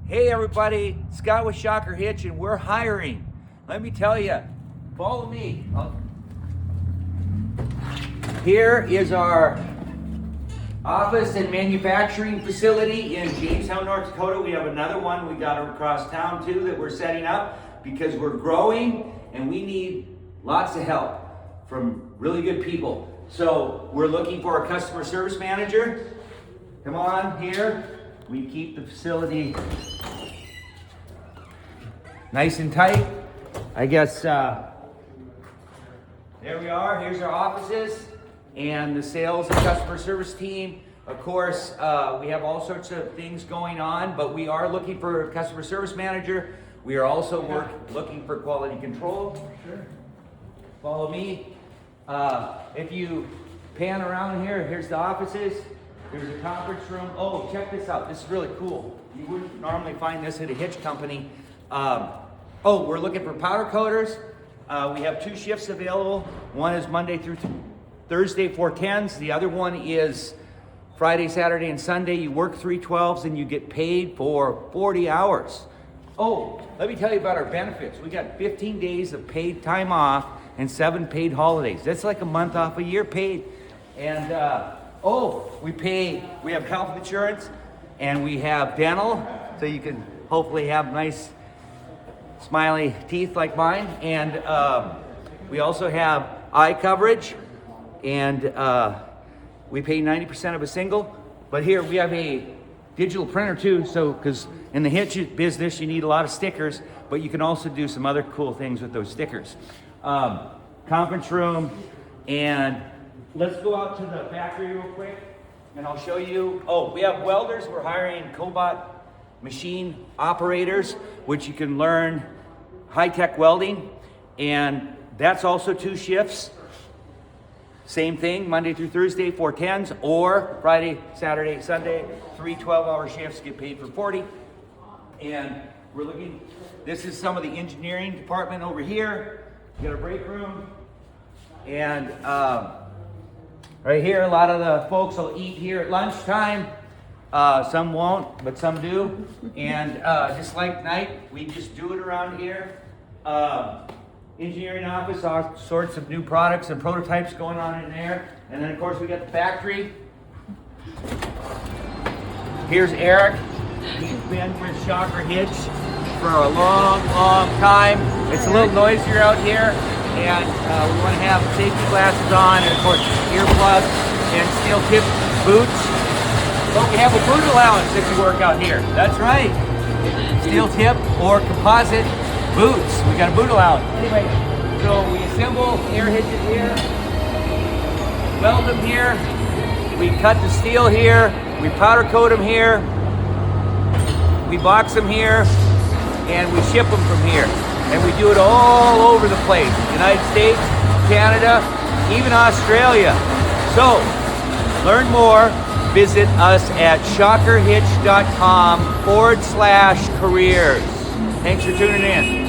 Hey everybody, Scott with Shocker Hitch, and we're hiring. Let me tell you, follow me. Here is our office and manufacturing facility in Jamestown, North Dakota. We have another one we got across town too that we're setting up because we're growing and we need lots of help from really good people. So we're looking for a customer service manager. Come on here. We keep the facility nice and tight. I guess there we are. Here's our offices and the sales and customer service team. Of course, we have all sorts of things going on, but we are looking for a customer service manager. We are also looking for quality control. Sure. Follow me. If you pan around here, here's the offices. There's a conference room. Oh, check this out. This is really cool. You wouldn't normally find this at a hitch company. We're looking for powder coaters. We have 2 shifts available. One is Monday through Thursday, 410s. The other one is Friday, Saturday, and Sunday. You work 3 12s and you get paid for 40 hours. Oh, let me tell you about our benefits. We got 15 days of paid time off and 7 paid holidays. That's like a month off a year paid. And we have health insurance and we have dental, so you can hopefully have nice smiley teeth like mine. And we also have eye coverage, and we pay 90% of a single. But here we have a digital printer too, so because in the hitch business you need a lot of stickers, but you can also do some other cool things with those stickers. Conference room, and let's go out to the factory real quick and I'll show you. Oh, we have welders. We're hiring Cobot machine operators, which you can learn high-tech welding, and that's also 2 shifts. Same thing, Monday through Thursday, 410s, or Friday, Saturday, Sunday, 3 12-hour shifts, get paid for 40. And we're looking, this is some of the engineering department over here. We got a break room, and right here, a lot of the folks will eat here at lunchtime. Some won't, but some do. And just like night, we just do it around here. Engineering office, all sorts of new products and prototypes going on in there. And then of course we got the factory. Here's Eric. He's been with Shocker Hitch for a long, long time. It's a little noisier out here, and we want to have safety glasses on, and of course earplugs and steel tip boots. But we have a boot allowance if you work out here. That's right. Steel tip or composite boots. We got a boot allowance. Anyway, so we assemble air hitches here, weld them here, we cut the steel here, we powder coat them here, we box them here, and we ship them from here. And we do it all over the place. United States, Canada, even Australia. So, learn more. Visit us at shockerhitch.com/careers. Thanks for tuning in.